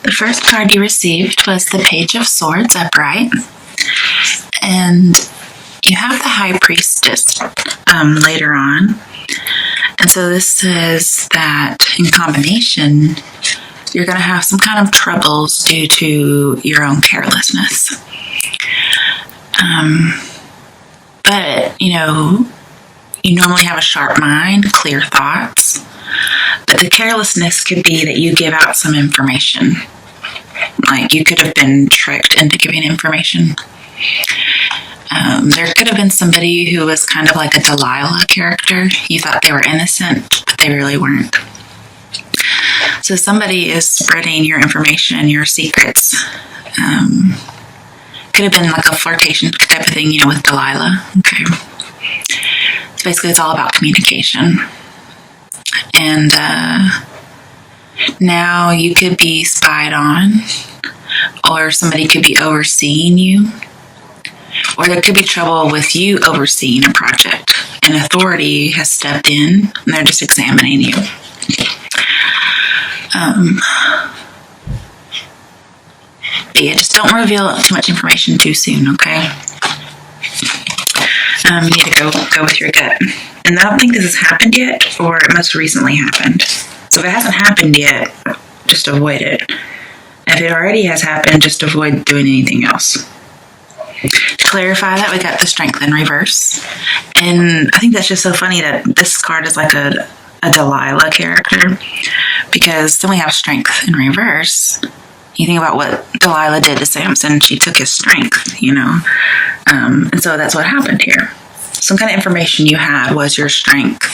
The first card you received was the Page of Swords upright, and you have the High Priestess later on. And so this says that in combination, you're going to have some kind of troubles due to your own carelessness. But, you normally have a sharp mind, clear thoughts. But the carelessness could be that you give out some information. Like you could have been tricked into giving information. There could have been somebody who was kind of like a Delilah character. You thought they were innocent, but they really weren't. So somebody is spreading your information, your secrets. Could have been like a flirtation type of thing, with Delilah. Okay. So basically it's all about communication. And now you could be spied on, or somebody could be overseeing you, or there could be trouble with you overseeing a project. An authority has stepped in and they're just examining you. But yeah, just don't reveal too much information too soon, okay? You need to go with your gut. And I don't think this has happened yet, or it most recently happened. So if it hasn't happened yet, just avoid it. If it already has happened, just avoid doing anything else. To clarify that, we got the Strength in reverse. And I think that's just so funny that this card is like a Delilah character, because then we have Strength in reverse. You think about what Delilah did to Samson. She took his strength, and so that's what happened here. Some kind of information you had was your strength.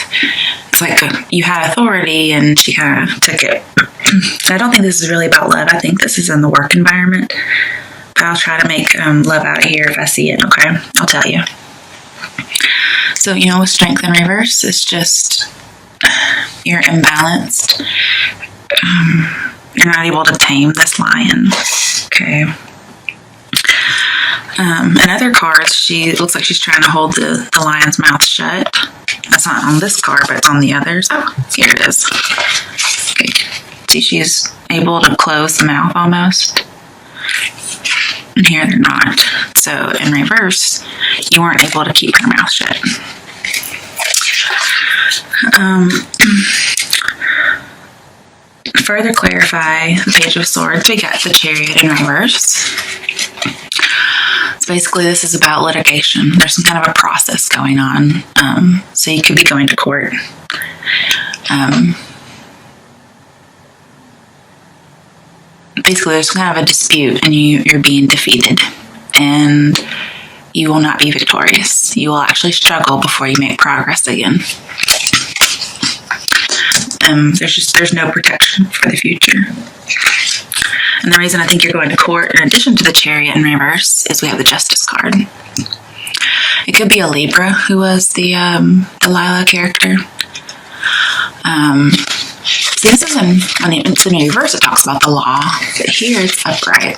It's like you had authority and she kind of took it. I don't think this is really about love. I think this is in the work environment. But I'll try to make love out of here if I see it, okay? I'll tell you. So, with Strength in reverse, it's just you're imbalanced. You're not able to tame this lion. Okay. In other cards, she looks like she's trying to hold the lion's mouth shut. That's not on this card, but it's on the others. Oh, here it is. Okay. See, she's able to close the mouth almost. And here they're not. So in reverse, you weren't able to keep her mouth shut. Further clarify the Page of Swords, we got the Chariot in reverse. So basically this is about litigation. There's some kind of a process going on. So you could be going to court. Basically there's kind of a dispute and you're being defeated. And you will not be victorious. You will actually struggle before you make progress again. There's no protection for the future. And the reason I think you're going to court, in addition to the Chariot in reverse, is we have the Justice card. It could be a Libra who was the Delilah character. See, this is when it's in reverse, it talks about the law, but here it's upright.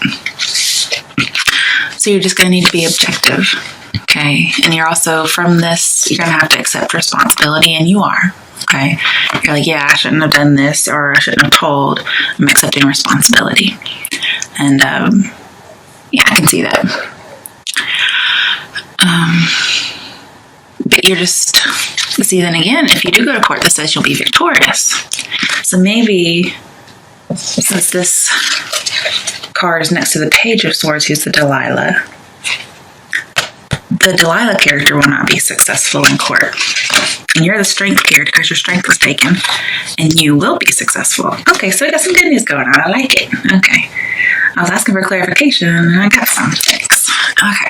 So you're just going to need to be objective, okay? And you're also, from this, you're going to have to accept responsibility, and you are. Okay, you're like, yeah, I shouldn't have done this, or I shouldn't have told. I'm accepting responsibility. And, yeah, I can see that. But you're just, see, then again, if you do go to court, this says you'll be victorious. So maybe, since this card is next to the Page of Swords, who's the Delilah character will not be successful in court. And you're the Strength character because your strength was taken, and you will be successful. Okay, so we got some good news going on. I like it. Okay. I was asking for clarification, and I got some. Thanks. Okay.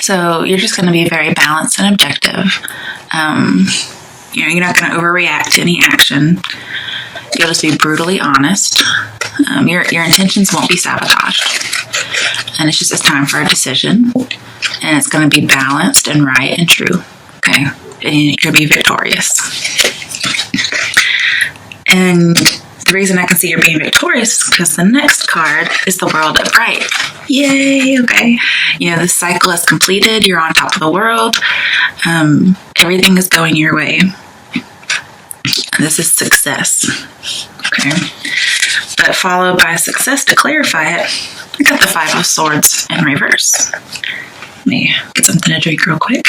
So you're just going to be very balanced and objective. You're not going to overreact to any action. You'll just be brutally honest. Your intentions won't be sabotaged. And it's time for a decision. And it's going to be balanced and right and true. Okay. And you'll be victorious. And the reason I can see you're being victorious is because the next card is the World upright. Yay, okay. This cycle is completed. You're on top of the world. Everything is going your way. This is success. Okay. but followed by success to clarify it, I got the Five of Swords in reverse. Let me get something to drink real quick.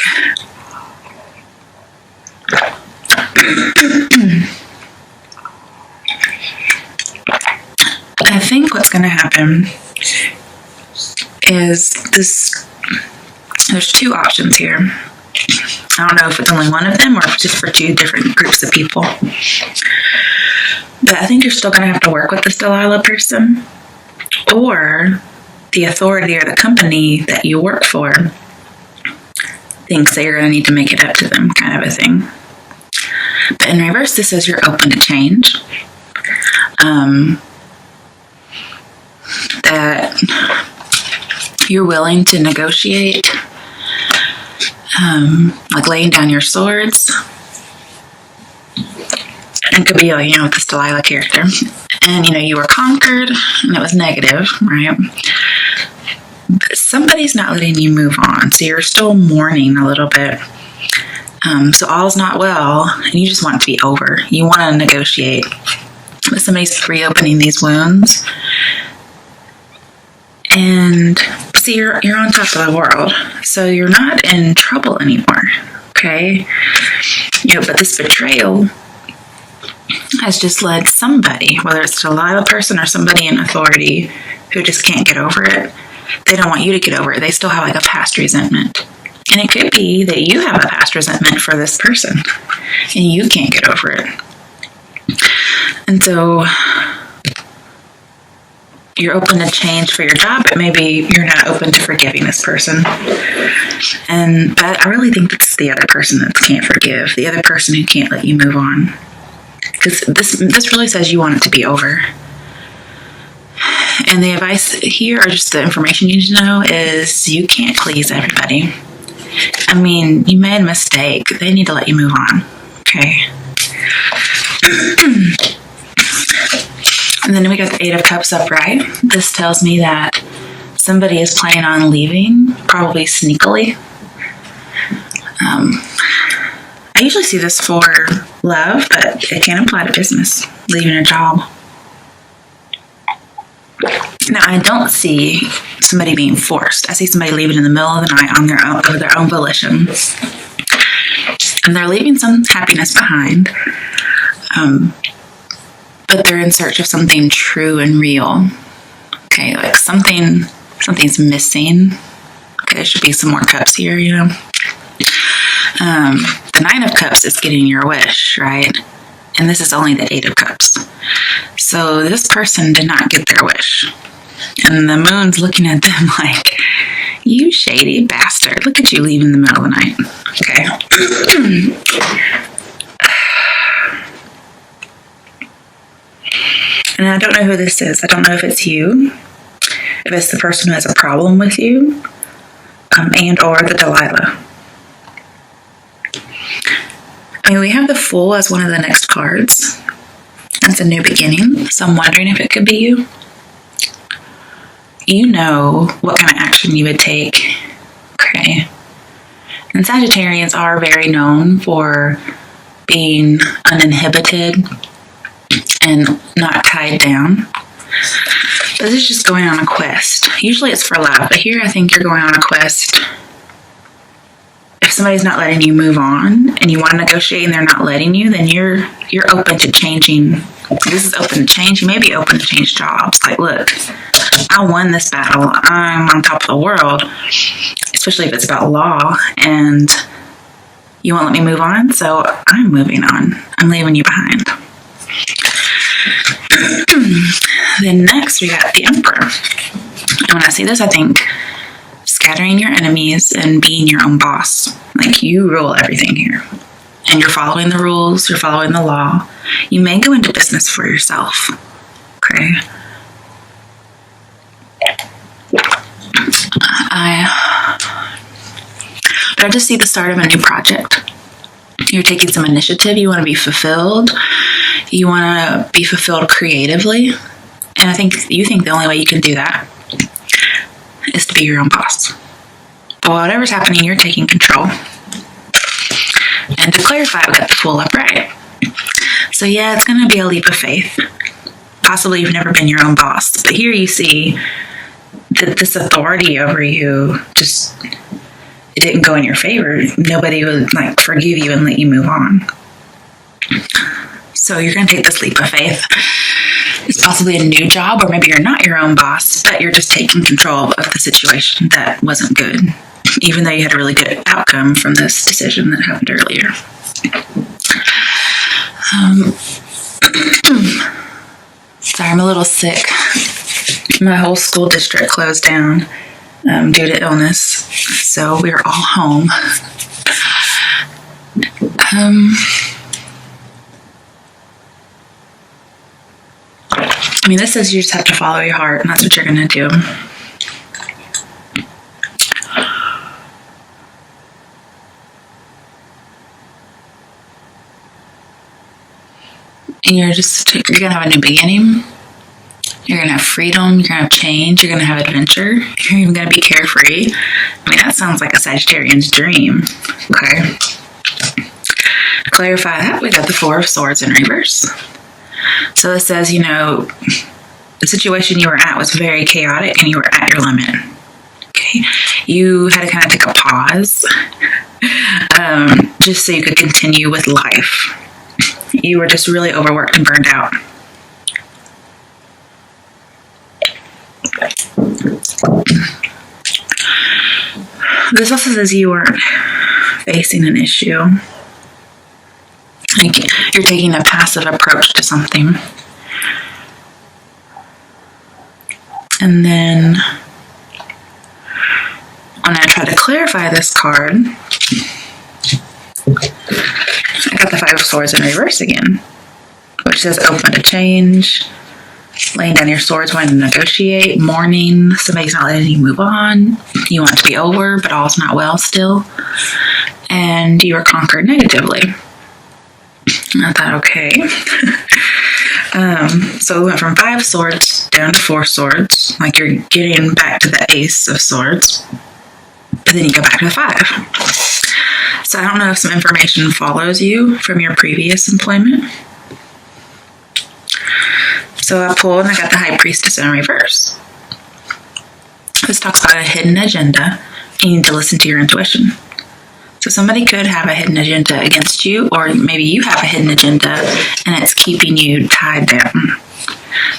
I think what's going to happen is this. There's two options here. I don't know if it's only one of them or if it's just for two different groups of people. But I think you're still going to have to work with this Delilah person, or the authority or the company that you work for thinks that you're going to need to make it up to them, kind of a thing. But in reverse, this says you're open to change. That you're willing to negotiate, like laying down your swords. It could be, with this Delilah character. And, you were conquered, and it was negative, right? But somebody's not letting you move on, so you're still mourning a little bit. So all's not well, and you just want it to be over. You want to negotiate. But somebody's reopening these wounds. And see, you're on top of the world, so you're not in trouble anymore, okay? But this betrayal has just led somebody, whether it's a Delilah person or somebody in authority who just can't get over it. They don't want you to get over it. They still have a past resentment. And it could be that you have a past resentment for this person and you can't get over it. And so you're open to change for your job, but maybe you're not open to forgiving this person. But I really think it's the other person that can't forgive, the other person who can't let you move on. Because this really says you want it to be over. And the advice here, or just the information you need to know, is you can't please everybody. You made a mistake. They need to let you move on. Okay? And then we got the Eight of Cups upright. This tells me that somebody is planning on leaving, probably sneakily. I usually see this for love, but it can apply to business, leaving a job. Now, I don't see somebody being forced. I see somebody leaving in the middle of the night on their own volition. And they're leaving some happiness behind. But they're in search of something true and real. Okay, something's missing. Okay, there should be some more cups here, The Nine of Cups is getting your wish, right? And this is only the Eight of Cups. So this person did not get their wish. And the moon's looking at them like, you shady bastard. Look at you leaving in the middle of the night. Okay. And I don't know who this is. I don't know if it's you, if it's the person who has a problem with you, and or the Delilah. We have the Fool as one of the next cards. It's a new beginning, so I'm wondering if it could be you. You know what kind of action you would take. Okay. And Sagittarians are very known for being uninhibited and not tied down. But this is just going on a quest. Usually it's for love, but here I think you're going on a quest. If somebody's not letting you move on and you want to negotiate and they're not letting you, then you're open to changing. This is open to change. You may be open to change jobs. Look, I won this battle. I'm on top of the world, especially if it's about law, and you won't let me move on, so I'm moving on. I'm leaving you behind. Then next we got the Emperor. And when I see this, I think scattering your enemies and being your own boss. You rule everything here. And you're following the rules, you're following the law. You may go into business for yourself. Okay? But I just see the start of a new project. You're taking some initiative. You want to be fulfilled. You want to be fulfilled creatively. And I think you think the only way you can do that is to be your own boss. But whatever's happening, you're taking control. And to clarify, we got the Fool upright. So yeah, it's going to be a leap of faith. Possibly you've never been your own boss, but here you see that this authority over you it didn't go in your favor. Nobody would like forgive you and let you move on. So you're going to take this leap of faith. It's possibly a new job, or maybe you're not your own boss, but you're just taking control of the situation that wasn't good, even though you had a really good outcome from this decision that happened earlier. Sorry, I'm a little sick. My whole school district closed down due to illness, so we're all home. This says you just have to follow your heart, and that's what you're going to do. And you're going to have a new beginning. You're going to have freedom. You're going to have change. You're going to have adventure. You're even going to be carefree. That sounds like a Sagittarian's dream. Okay. To clarify that, we got the Four of Swords in reverse. So this says, the situation you were at was very chaotic and you were at your limit. Okay. You had to kind of take a pause just so you could continue with life. You were just really overworked and burned out. This also says you weren't facing an issue. Like you're taking a passive approach to something. And then I'm going to try to clarify this card. I got the Five of Swords in reverse again, which says open to change, laying down your swords, wanting to negotiate, mourning, somebody's not letting you move on, you want it to be over, but all's not well still, and you were conquered negatively. I thought, okay. So we went from 5 swords down to 4 swords, like you're getting back to the Ace of Swords, but then you go back to the 5. So I don't know if some information follows you from your previous employment. So I pulled and I got the High Priestess in reverse. This talks about a hidden agenda. You need to listen to your intuition. So somebody could have a hidden agenda against you, or maybe you have a hidden agenda and it's keeping you tied down.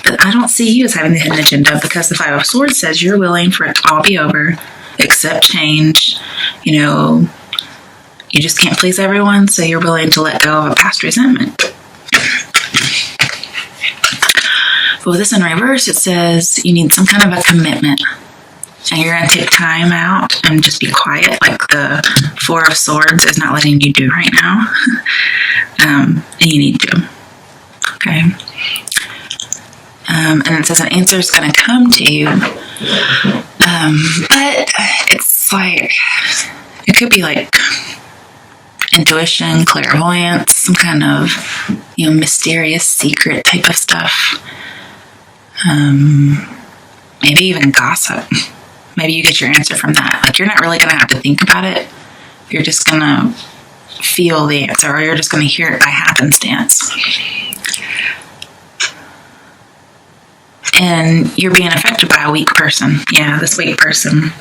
But I don't see you as having the hidden agenda, because the Five of Swords says you're willing for it to all be over, accept change. You just can't please everyone, so you're willing to let go of a past resentment. But with this in reverse, it says you need some kind of a commitment. And you're going to take time out and just be quiet, like the Four of Swords is not letting you do right now. And you need to. Okay. And it says an answer is going to come to you. But it's like, it could be like intuition, clairvoyance, some kind of, mysterious secret type of stuff. Maybe even gossip. Maybe you get your answer from that. Like, you're not really going to have to think about it. You're just going to feel the answer, or you're just going to hear it by happenstance. And you're being affected by a weak person. Yeah, this weak person.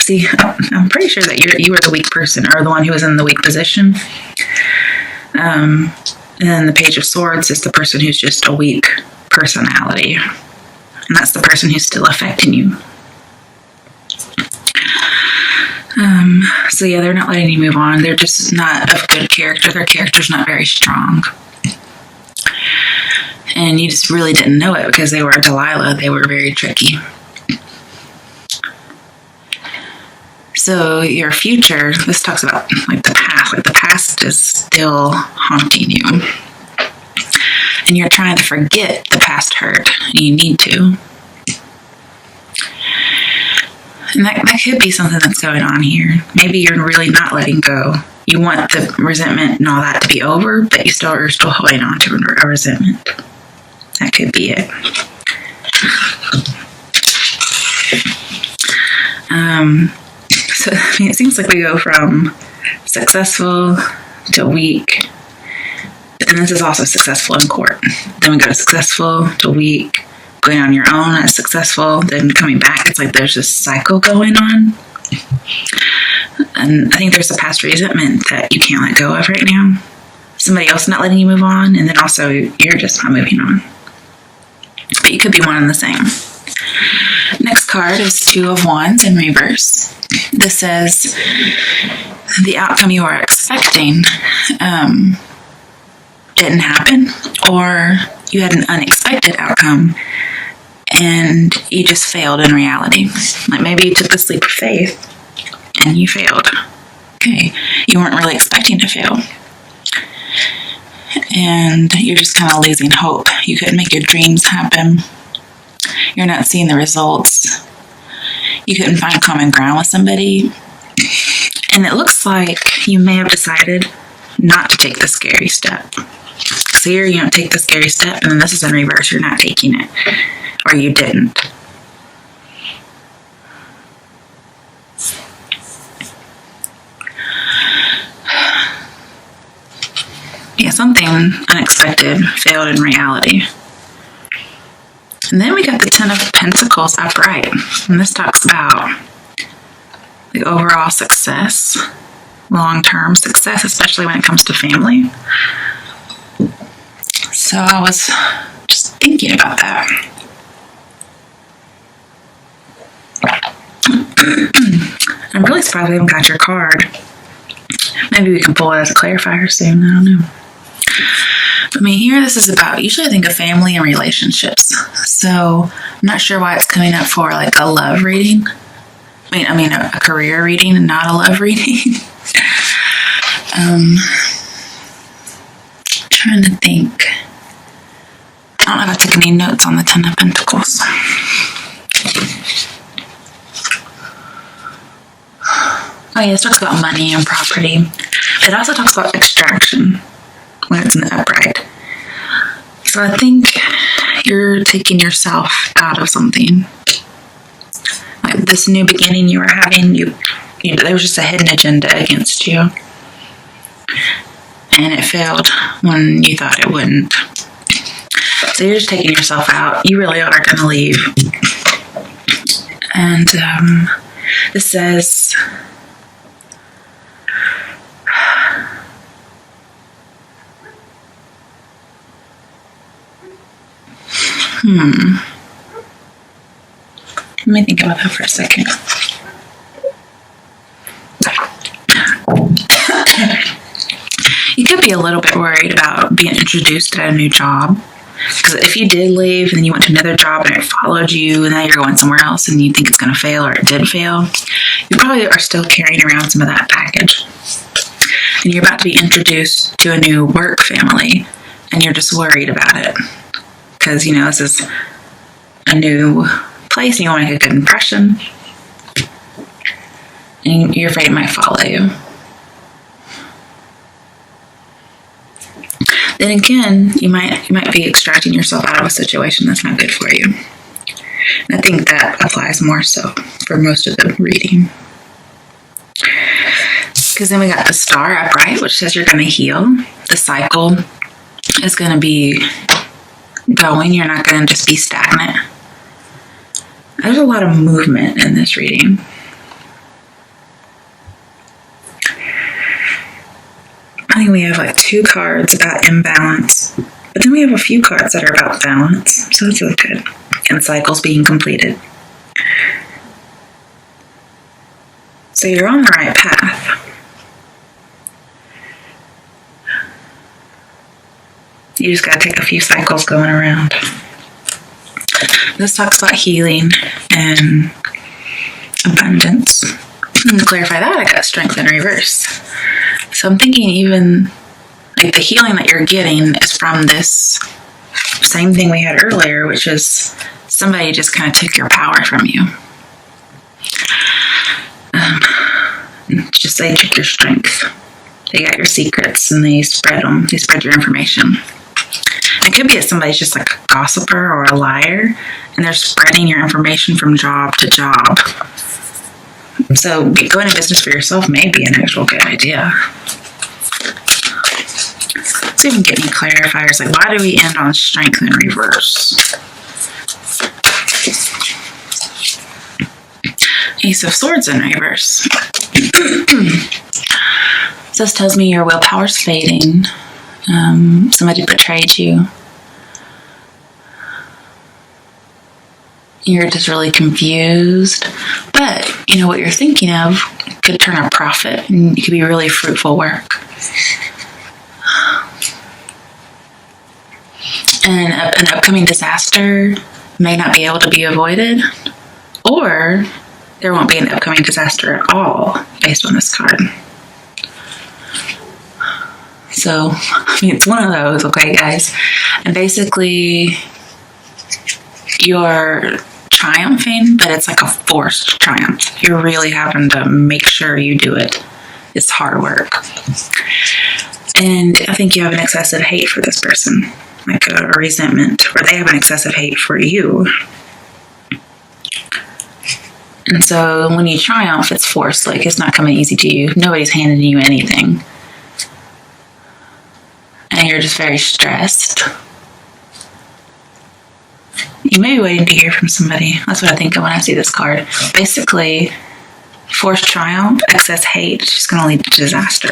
See, I'm pretty sure that you were the weak person, or the one who was in the weak position. And then the Page of Swords is the person who's just a weak personality. And that's the person who's still affecting you. So yeah, they're not letting you move on. They're just not of good character. Their character's not very strong. And you just really didn't know it because they were a Delilah. They were very tricky. So your future, this talks about like the past. Like the past is still haunting you. And you're trying to forget the past hurt. And you need to. And that could be something that's going on here. Maybe you're really not letting go. You want the resentment and all that to be over, but you're still holding on to a resentment. That could be it. So it seems like we go from successful to weak But then this is also successful in court. Then we go to successful to weak, going on your own as successful, then coming back. It's like there's this cycle going on. And I think there's a past resentment that you can't let go of right now. Somebody else not letting you move on, and then also you're just not moving on. But you could be one and the same. Next card is Two of Wands in reverse. This says the outcome you are expecting didn't happen, or you had an unexpected outcome and you just failed in reality. Like maybe you took the leap of faith and you failed. Okay, you weren't really expecting to fail. And you're just kind of losing hope. You couldn't make your dreams happen. You're not seeing the results. You couldn't find common ground with somebody. And it looks like you may have decided not to take the scary step. So here you don't take the scary step, and then this is in reverse. You're not taking it. Or you didn't. Yeah, something unexpected failed in reality. And then we got the Ten of Pentacles upright. And this talks about the overall success, long-term success, especially when it comes to family. So I was just thinking about that. I'm really surprised we haven't got your card. Maybe we can pull it as a clarifier soon. I don't know. I mean, here this is about, usually I think of family and relationships. So I'm not sure why it's coming up for like a love reading. I mean a career reading and not a love reading. Trying to think. I don't know if I took any notes on the Ten of Pentacles. Oh yeah, it talks about money and property. It also talks about extraction when it's in the upright. So I think you're taking yourself out of something. Like this new beginning you were having, there was just a hidden agenda against you. And it failed when you thought it wouldn't. So you're just taking yourself out. You really are going to leave. And this says, let me think about that for a second. You could be a little bit worried about being introduced at a new job. Because if you did leave and then you went to another job and it followed you and now you're going somewhere else and you think it's going to fail or it did fail, you probably are still carrying around some of that baggage. And you're about to be introduced to a new work family and you're just worried about it. Because, this is a new place and you want to make a good impression. And you're afraid it might follow you. Then again, you might be extracting yourself out of a situation that's not good for you. And I think that applies more so for most of the reading. Because then we got the Star upright, which says you're going to heal. The cycle is going to be going. You're not going to just be stagnant. There's a lot of movement in this reading. I think we have like 2 cards about imbalance, but then we have a few cards that are about balance, so that's really good. And cycles being completed. So you're on the right path. You just got to take a few cycles going around. This talks about healing and abundance. And to clarify that, I got strength in reverse. So I'm thinking even like the healing that you're getting is from this same thing we had earlier, which is somebody just kind of took your power from you. Just they took your strength. They got your secrets and they spread them. They spread your information. It could be that somebody's just like a gossiper or a liar, and they're spreading your information from job to job. So going into business for yourself may be an actual good idea. So see if we can get any clarifiers. Like, why do we end on strength in reverse? Ace of Swords in reverse. This tells me your willpower's fading. Somebody betrayed you. You're just really confused. But, you know, what you're thinking of could turn a profit, and it could be really fruitful work. And an upcoming disaster may not be able to be avoided, or there won't be an upcoming disaster at all based on this card. So, I mean, it's one of those, okay, guys? And basically, you're triumphing, but it's like a forced triumph. You're really having to make sure you do it. It's hard work. And I think you have an excessive hate for this person, like a resentment, or they have an excessive hate for you. And so when you triumph, it's forced. Like, it's not coming easy to you. Nobody's handing you anything. And you're just very stressed. You may be waiting to hear from somebody. That's what I think of when I see this card. Basically, forced triumph, excess hate, it's just going to lead to disaster.